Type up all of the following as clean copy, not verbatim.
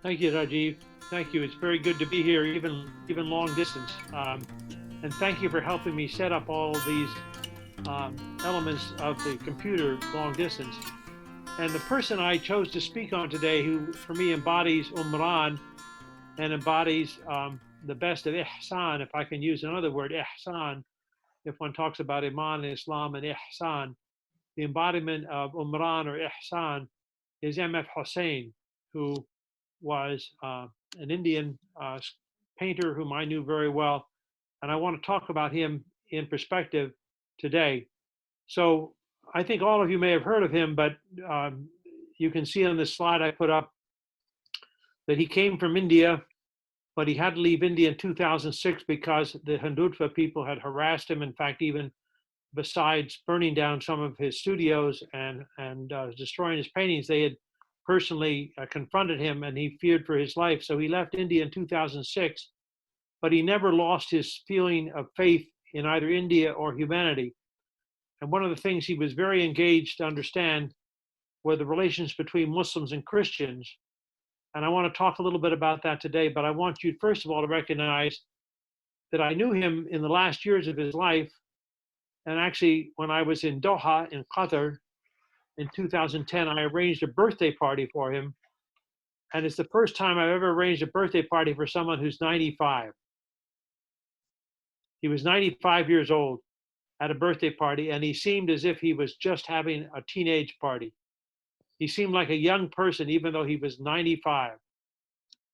Thank you, Rajiv. Thank you. It's very good to be here, even long distance. And thank you for helping me set up all these elements of the computer long distance. And the person I chose to speak on today, who for me embodies Umran and embodies the best of Ihsan, if I can use another word, Ihsan, if one talks about Iman, Islam, and Ihsan, the embodiment of Umran or Ihsan is M.F. Husain, who was an Indian painter whom I knew very well. And I want to talk about him in perspective today. So I think all of you may have heard of him, but you can see on this slide I put up that he came from India, but he had to leave India in 2006 because the Hindutva people had harassed him. In fact, even besides burning down some of his studios and destroying his paintings, they had personally confronted him, and he feared for his life. So he left India in 2006, but he never lost his feeling of faith in either India or humanity. And one of the things he was very engaged to understand were the relations between Muslims and Christians. And I want to talk a little bit about that today, but I want you, first of all, to recognize that I knew him in the last years of his life. And actually, when I was in Doha, in Qatar, in 2010, I arranged a birthday party for him. And it's the first time I've ever arranged a birthday party for someone who's 95. He was 95 years old at a birthday party, and he seemed as if he was just having a teenage party. He seemed like a young person, even though he was 95.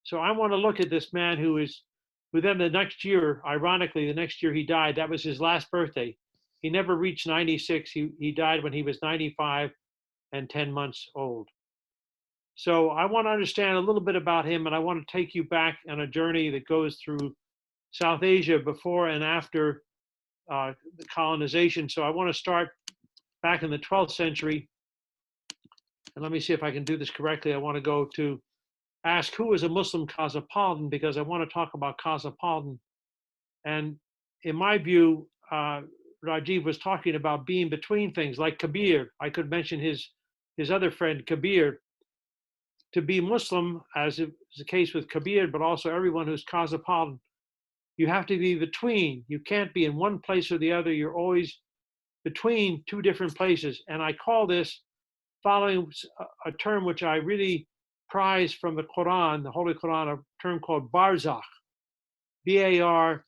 So I want to look at this man who then the next year, ironically, the next year he died, that was his last birthday. He never reached 96. He died when he was 95 and 10 months old. So I want to understand a little bit about him, and I want to take you back on a journey that goes through South Asia before and after the colonization. So I want to start back in the 12th century. And let me see if I can do this correctly. I want to go to ask who is a Muslim cosmopolitan, because I want to talk about cosmopolitan. And in my view, Rajiv was talking about being between things like Kabir. I could mention his other friend, Kabir. To be Muslim, as is the case with Kabir, but also everyone who's cosmopolitan, you have to be between. You can't be in one place or the other. You're always between two different places. And I call this, following a term which I really prize from the Quran, the Holy Quran, a term called barzakh, B-A-R-Z-A-K-H.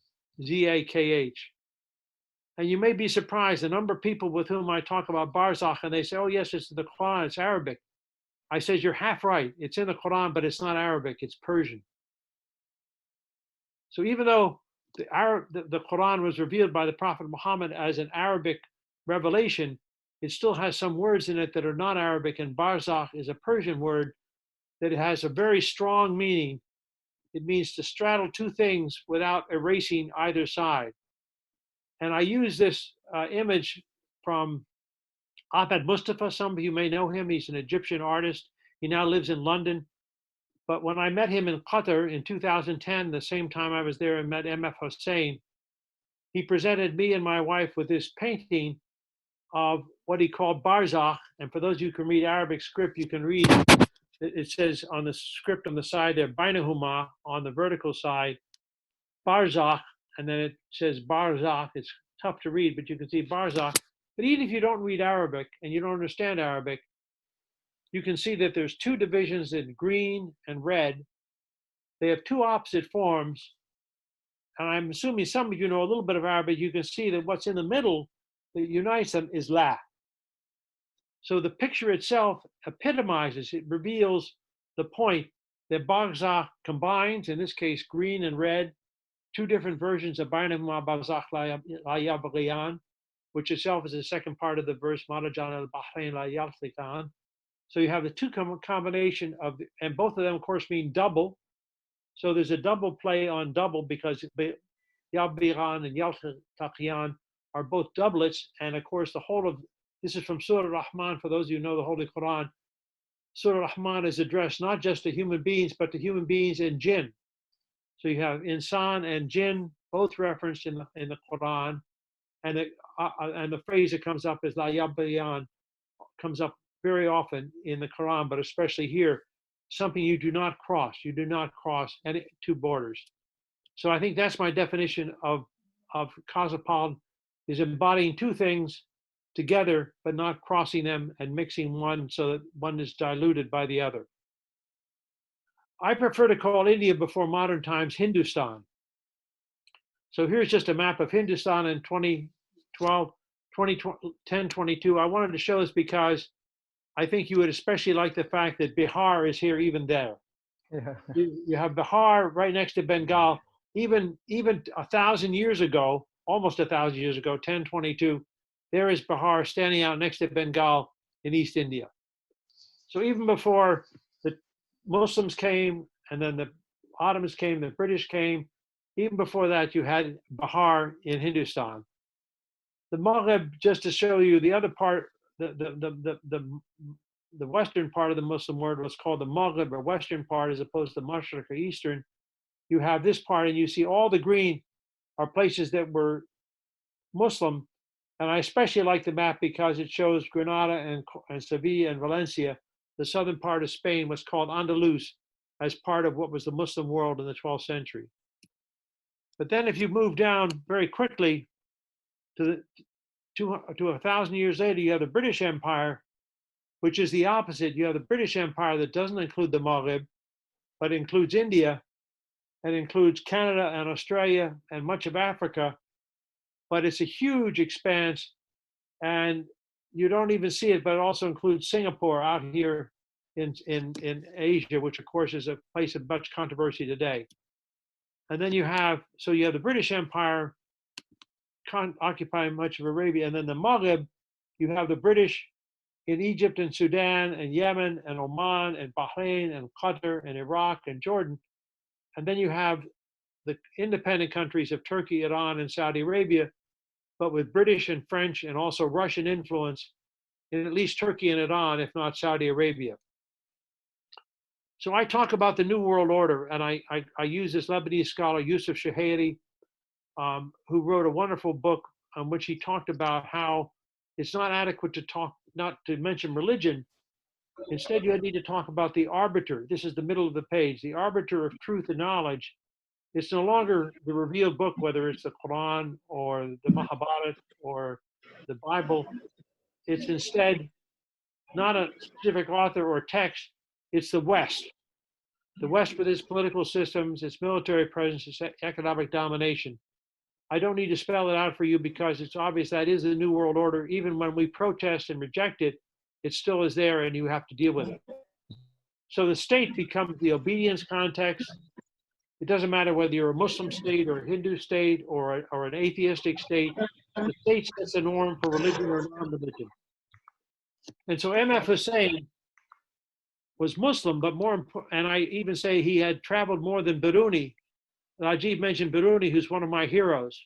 And you may be surprised, the number of people with whom I talk about barzakh, and they say, oh yes, it's in the Quran, it's Arabic. I says, you're half right. It's in the Quran, but it's not Arabic, it's Persian. So even though the Quran was revealed by the Prophet Muhammad as an Arabic revelation, it still has some words in it that are not Arabic, and barzakh is a Persian word that has a very strong meaning. It means to straddle two things without erasing either side. And I use this image from Ahmed Mustafa. Some of you may know him. He's an Egyptian artist. He now lives in London. But when I met him in Qatar in 2010, the same time I was there and met M.F. Husain, he presented me and my wife with this painting of what he called barzakh. And for those of you who can read Arabic script, you can read, it says on the script on the side there, bainahuma, on the vertical side, barzakh, and then it says barzakh. It's tough to read, but you can see barzakh. But even if you don't read Arabic and you don't understand Arabic, you can see that there's two divisions in green and red. They have two opposite forms. And I'm assuming some of you know a little bit of Arabic. You can see that what's in the middle that unites them is la. So the picture itself epitomizes, it reveals the point that barzakh combines, in this case, green and red, two different versions of bainahuma barzakh la yabghiyan, which itself is the second part of the verse, Marajan al-Bahrain la yaltaqan. So you have the two combination of, and both of them, of course, mean double. So there's a double play on double because Yabghiyan and Yaltaqiyan are both doublets. And of course, the whole of this is from Surah Rahman. For those of you who know the Holy Quran, Surah Rahman is addressed not just to human beings, but to human beings and jinn. So you have insan and jinn both referenced in the Quran, and the phrase that comes up is la yabghiyan, comes up very often in the Quran, but especially here. something you do not cross. You do not cross any two borders. So I think that's my definition of cosmopolitan, is embodying two things together, but not crossing them and mixing one so that one is diluted by the other. I prefer to call India before modern times Hindustan. So here's just a map of Hindustan in 2012, 2010, 22. I wanted to show this because I think you would especially like the fact that Bihar is here even there. Yeah. You have Bihar right next to Bengal. Even 1,000 years ago, almost 1,000 years ago, 1022, there is Bihar standing out next to Bengal in East India. So even before the Muslims came, and then the Ottomans came, the British came, even before that, you had Bihar in Hindustan. The Maghreb, just to show you the other part, the western part of the Muslim world was called the Maghreb, or western part, as opposed to Mashriq or eastern. You have this part, and you see all the green are places that were Muslim. And I especially like the map because it shows Granada and Sevilla and Valencia. The southern part of Spain was called Andalus as part of what was the Muslim world in the 12th century. But then if you move down very quickly to 1,000 years later, you have the British Empire, which is the opposite. You have the British Empire that doesn't include the Maghreb, but includes India and includes Canada and Australia and much of Africa. But it's a huge expanse, and you don't even see it, but it also includes Singapore out here in Asia, which of course is a place of much controversy today. And then you have the British Empire occupying much of Arabia, and then the Maghreb, you have the British in Egypt and Sudan and Yemen and Oman and Bahrain and Qatar and Iraq and Jordan. And then you have the independent countries of Turkey, Iran, and Saudi Arabia, but with British and French and also Russian influence in at least Turkey and Iran, if not Saudi Arabia. So I talk about the New World Order, and I use this Lebanese scholar, Yusuf Shaheri, who wrote a wonderful book on which he talked about how it's not adequate not to mention religion. Instead, you need to talk about the arbiter. This is the middle of the page, the arbiter of truth and knowledge. It's no longer the revealed book, whether it's the Quran or the Mahabharata or the Bible. It's instead not a specific author or text, it's the West. The West with its political systems, its military presence, its economic domination. I don't need to spell it out for you because it's obvious that is the New World Order. Even when we protest and reject it, it still is there and you have to deal with it. So the state becomes the obedience context. It doesn't matter whether you're a Muslim state or a Hindu state or an atheistic state. The state sets the norm for religion or non-religion. And so M.F. Husain was Muslim, but more important, and I even say he had traveled more than Biruni. Rajiv mentioned Biruni, who's one of my heroes.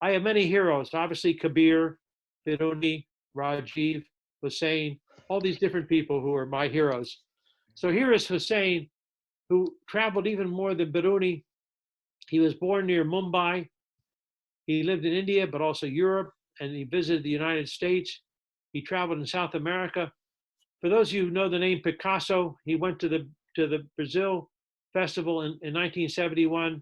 I have many heroes, obviously Kabir, Biruni, Rajiv, Husain, all these different people who are my heroes. So here is Husain, who traveled even more than Biruni. He was born near Mumbai. He lived in India, but also Europe, and he visited the United States. He traveled in South America. For those of you who know the name Picasso, he went to the Brazil festival in 1971,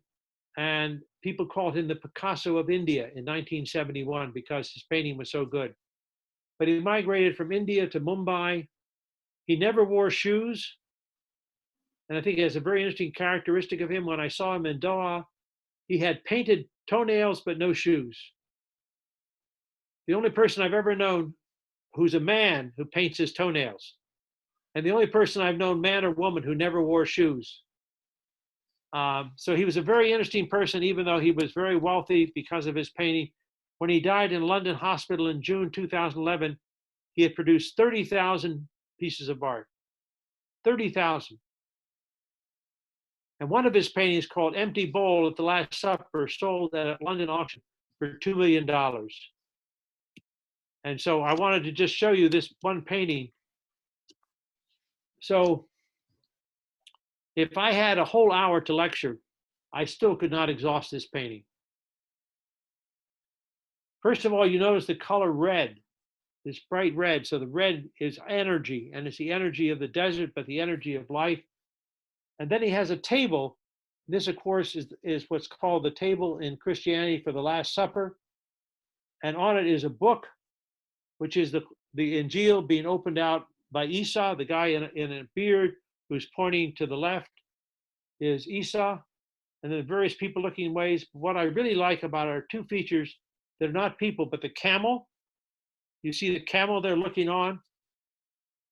and people called him the Picasso of India in 1971 because his painting was so good. But he migrated from India to Mumbai. He never wore shoes. And I think it has a very interesting characteristic of him. When I saw him in Doha, he had painted toenails, but no shoes. The only person I've ever known who's a man who paints his toenails. And the only person I've known, man or woman, who never wore shoes. So he was a very interesting person, even though he was very wealthy because of his painting. When he died in London Hospital in June 2011, he had produced 30,000 pieces of art. 30,000. And one of his paintings, called Empty Bowl at the Last Supper, sold at a London auction for $2 million. And so I wanted to just show you this one painting. So if I had a whole hour to lecture, I still could not exhaust this painting. First of all, you notice the color red, this bright red. So the red is energy, and it's the energy of the desert, but the energy of life. And then he has a table. This, of course, is what's called the table in Christianity for the Last Supper. And on it is a book, which is the Injil being opened out by Esau, the guy in a beard who's pointing to the left is Esau, and then various people looking ways. What I really like about our two features, they're not people, but the camel. You see the camel there looking on.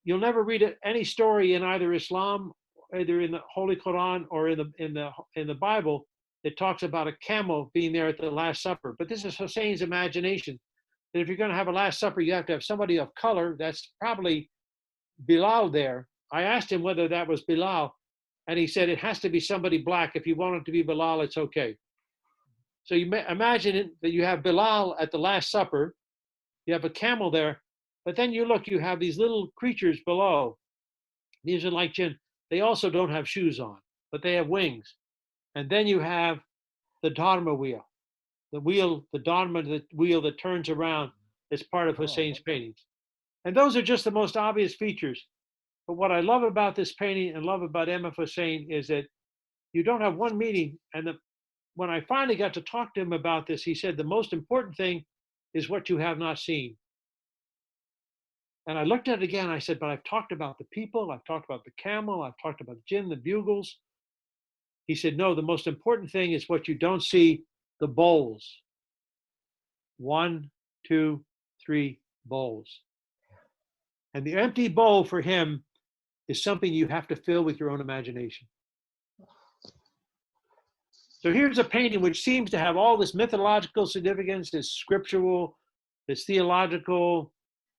You'll never read any story in either Islam, either in the Holy Quran or in the Bible, that talks about a camel being there at the Last Supper. But this is Husain's imagination. That if you're going to have a Last Supper, you have to have somebody of color. That's probably Bilal there. I asked him whether that was Bilal, and he said it has to be somebody black. If you want it to be Bilal, it's okay. So you imagine that you have Bilal at the Last Supper, you have a camel there, but then you look, you have these little creatures below. These are like jinn. They also don't have shoes on, but they have wings. And then you have the Dharma wheel, the Dharma wheel that turns around as part of Husain's paintings. And those are just the most obvious features. But what I love about this painting and love about M.F. Husain is that you don't have one meeting. And when I finally got to talk to him about this, he said, the most important thing is what you have not seen. And I looked at it again. I said, but I've talked about the people. I've talked about the camel. I've talked about the jinn, the bugles. He said, no, the most important thing is what you don't see, the bowls. 1, 2, 3 bowls. And the empty bowl for him is something you have to fill with your own imagination. So here's a painting which seems to have all this mythological significance, this scriptural, this theological,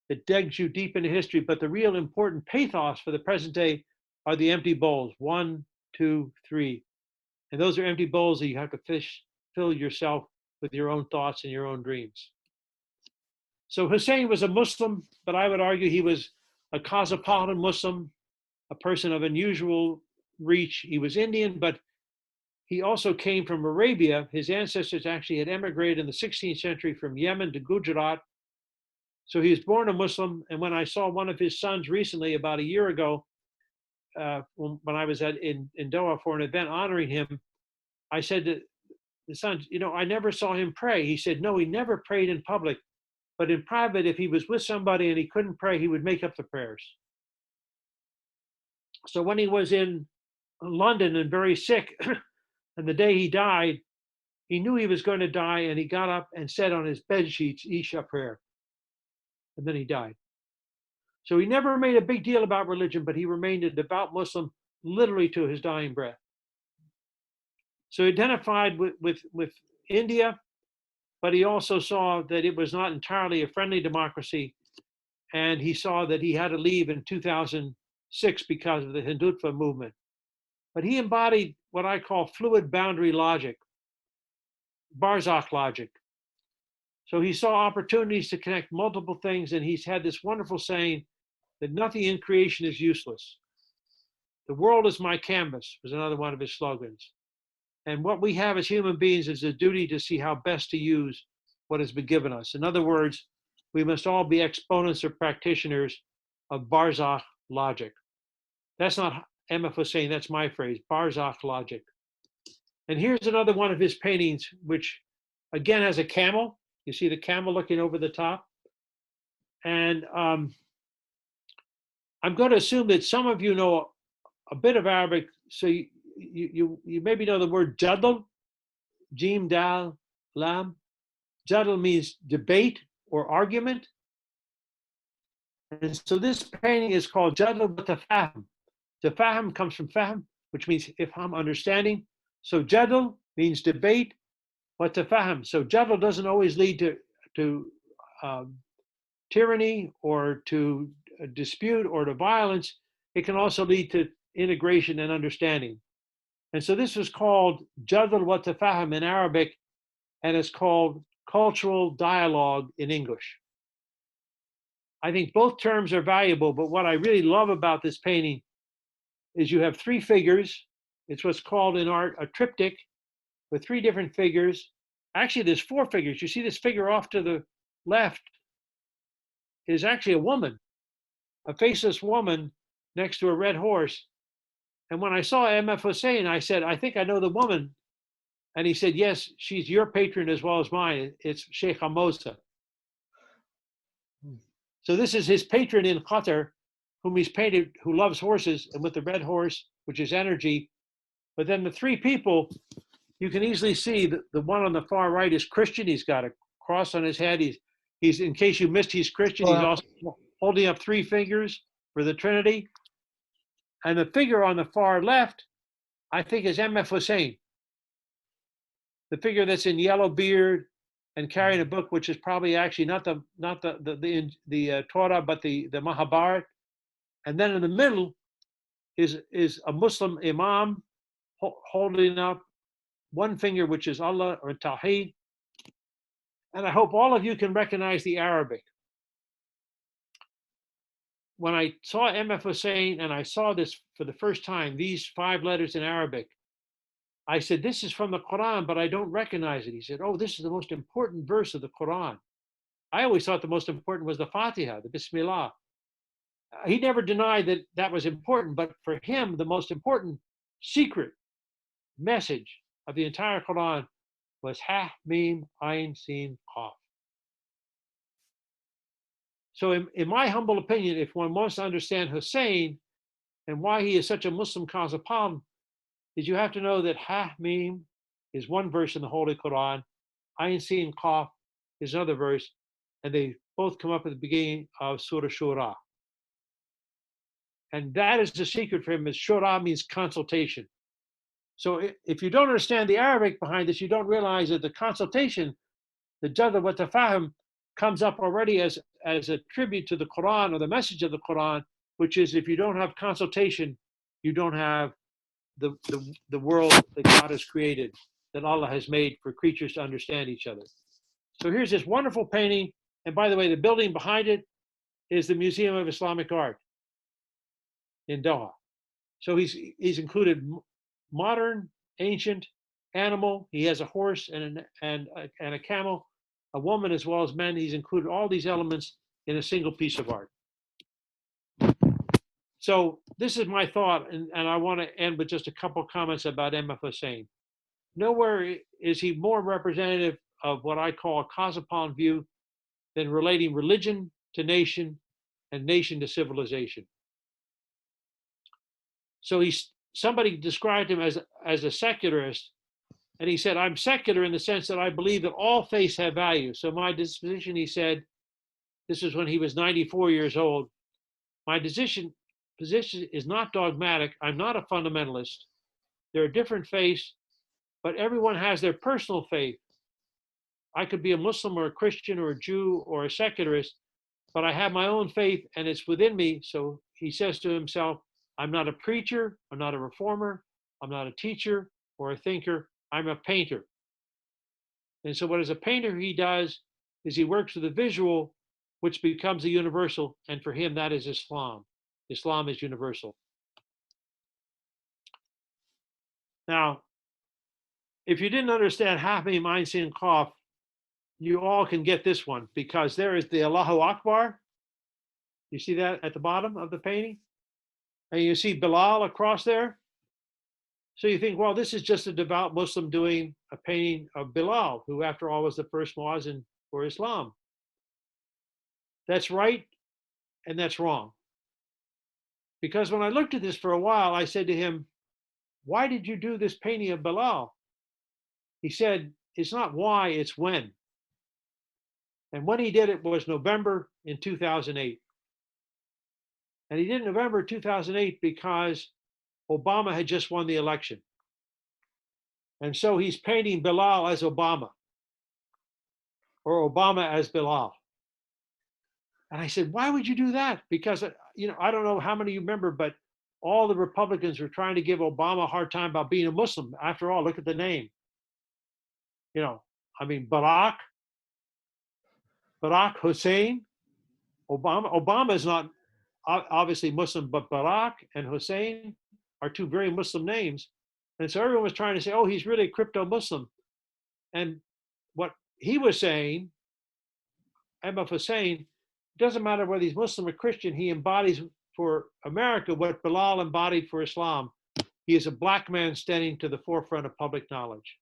that digs you deep into history, but the real important pathos for the present day are the empty bowls, 1, 2, 3. And those are empty bowls that you have to fill yourself with your own thoughts and your own dreams. So Husain was a Muslim, but I would argue he was a cosmopolitan Muslim, a person of unusual reach. He was Indian, but he also came from Arabia. His ancestors actually had emigrated in the 16th century from Yemen to Gujarat. So he was born a Muslim. And when I saw one of his sons recently, about a year ago, when I was in Doha for an event honoring him, I said to the son, I never saw him pray. He said, no, he never prayed in public. But in private, if he was with somebody and he couldn't pray, he would make up the prayers. So when he was in London and very sick, and the day he died, he knew he was going to die, and he got up and said on his bed sheets, Isha prayer. And then he died. So he never made a big deal about religion, but he remained a devout Muslim literally to his dying breath. So he identified with India, but he also saw that it was not entirely a friendly democracy. And he saw that he had to leave in 2006 because of the Hindutva movement. But he embodied what I call fluid boundary logic, Barzakh logic. So he saw opportunities to connect multiple things, and he's had this wonderful saying that nothing in creation is useless. The world is my canvas was another one of his slogans. And what we have as human beings is a duty to see how best to use what has been given us. In other words, we must all be exponents or practitioners of Barzakh logic. That's not M.F. Husain, that's my phrase, Barzakh logic. And here's another one of his paintings, which again has a camel. You see the camel looking over the top. And I'm going to assume that some of you know a bit of Arabic, so you maybe know the word jadl, jim, dal, lam. Jadl means debate or argument. And so this painting is called Jadl Tafahum. Tafahum comes from fahm, which means if I'm understanding. So Jadl means debate, but tafahum. So Jadl doesn't always lead to tyranny or to dispute or to violence. It can also lead to integration and understanding. And so this was called Jadl wa Tafahum in Arabic, and it's called cultural dialogue in English. I think both terms are valuable, but what I really love about this painting is you have 3 figures. It's what's called in art a triptych with 3 different figures. Actually, there's 4 figures. You see this figure off to the left is actually a woman, a faceless woman next to a red horse. And when I saw M.F. Husain, I said, I think I know the woman. And he said, yes, she's your patron as well as mine. It's Sheikh Hamosa. So this is his patron in Qatar, whom he's painted, who loves horses, and with the red horse, which is energy. But then the three people, you can easily see that the one on the far right is Christian. He's got a cross on his head. He's in case you missed, he's Christian. He's also holding up three fingers for the Trinity. And the figure on the far left, I think, is M.F. Husain. The figure that's in yellow beard and carrying a book, which is probably actually not the Torah, but the Mahabharat. And then in the middle is a Muslim imam holding up one finger, which is Allah or Tawheed. And I hope all of you can recognize the Arabic. When I saw M.F. Husain and I saw this for the first time, these 5 letters in Arabic, I said, this is from the Quran, but I don't recognize it. He said, oh, this is the most important verse of the Quran. I always thought the most important was the Fatiha, the Bismillah. He never denied that that was important, but for him, the most important secret message of the entire Quran was Ha, Mim, Ain, Sin, Qaf. So in my humble opinion, if one wants to understand Husain and why he is such a Muslim cosmopolitan, is you have to know that Ha, Mim is one verse in the Holy Quran, Ain, Sin, Qaf is another verse, and they both come up at the beginning of Surah Shura. And that is the secret for him, is Shura means consultation. So if you don't understand the Arabic behind this, you don't realize that the consultation, the Jadda wa Tafahum, comes up already as a tribute to the Quran or the message of the Quran, which is if you don't have consultation, you don't have the world that God has created, that Allah has made for creatures to understand each other. So here's this wonderful painting. And by the way, the building behind it is the Museum of Islamic Art in Doha. So he's included modern, ancient, animal. He has a horse and a camel, a woman as well as men. He's included all these elements in a single piece of art. So this is my thought, and I want to end with just a couple of comments about M.F. Husain. Nowhere is he more representative of what I call a cosmopolitan view than relating religion to nation and nation to civilization. So somebody described him as a secularist, and he said, I'm secular in the sense that I believe that all faiths have value. So my disposition, he said, this is when he was 94 years old, my position is not dogmatic. I'm not a fundamentalist. There are different faiths, but everyone has their personal faith. I could be a Muslim or a Christian or a Jew or a secularist, but I have my own faith and it's within me. So he says to himself, I'm not a preacher, I'm not a reformer, I'm not a teacher or a thinker, I'm a painter. And so what as a painter he does is he works with a visual, which becomes a universal, and for him that is Islam. Islam is universal. Now, if you didn't understand Hafmi, Mein, Sin, Qaf, you all can get this one, because there is the Allahu Akbar. You see that at the bottom of the painting? And you see Bilal across there. So you think, well, this is just a devout Muslim doing a painting of Bilal, who after all was the first muazzin for Islam. That's right, and that's wrong. Because when I looked at this for a while, I said to him, why did you do this painting of Bilal? He said, it's not why, it's when. And when he did it was November in 2008. And he did it in November 2008 because Obama had just won the election. And so he's painting Bilal as Obama, or Obama as Bilal. And I said, why would you do that? Because, I don't know how many of you remember, but all the Republicans were trying to give Obama a hard time about being a Muslim. After all, look at the name. Barack Hussein, Obama is not obviously Muslim, but Barack and Hussein are two very Muslim names. And so everyone was trying to say, oh, he's really a crypto-Muslim. And what he was saying, M.F. Husain, doesn't matter whether he's Muslim or Christian, he embodies for America what Bilal embodied for Islam. He is a black man standing to the forefront of public knowledge.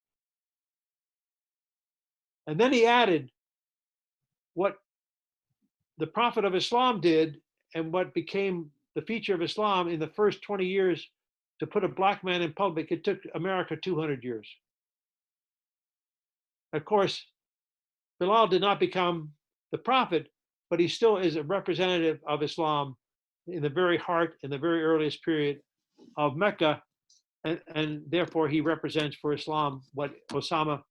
And then he added what the Prophet of Islam did and what became the feature of Islam in the first 20 years to put a black man in public. It took America 200 years. Of course, Bilal did not become the Prophet, but he still is a representative of Islam in the very heart, in the very earliest period of Mecca, and therefore he represents for Islam what Osama,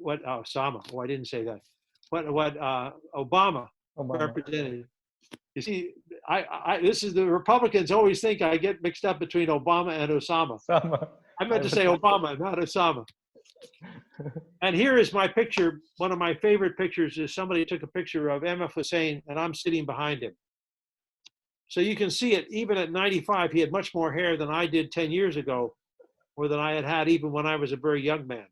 oh, I didn't say that, what Obama represented. You see, this is the Republicans always think I get mixed up between Obama and Osama. I meant to say Obama, not Osama. And here is my picture. One of my favorite pictures is somebody took a picture of Husain, and I'm sitting behind him. So you can see it, even at 95, he had much more hair than I did 10 years ago, or than I had had even when I was a very young man.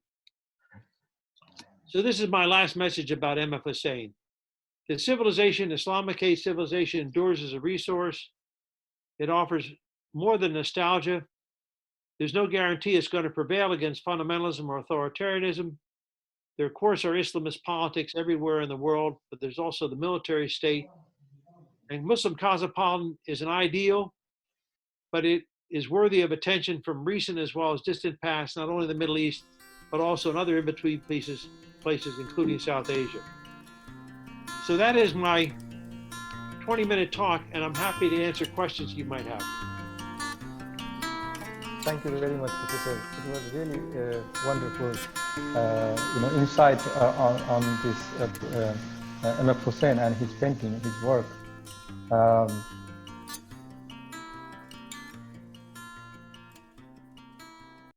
So this is my last message about Husain. The civilization, Islamic civilization, endures as a resource. It offers more than nostalgia. There's no guarantee it's going to prevail against fundamentalism or authoritarianism. There, of course, are Islamist politics everywhere in the world, but there's also the military state. And Muslim Cosmopolitan is an ideal, but it is worthy of attention from recent as well as distant past, not only the Middle East, but also in other in-between places, including South Asia. So that is my 20-minute talk, and I'm happy to answer questions you might have. Thank you very much, Professor. It was really wonderful, insight on this Husain and his painting, his work.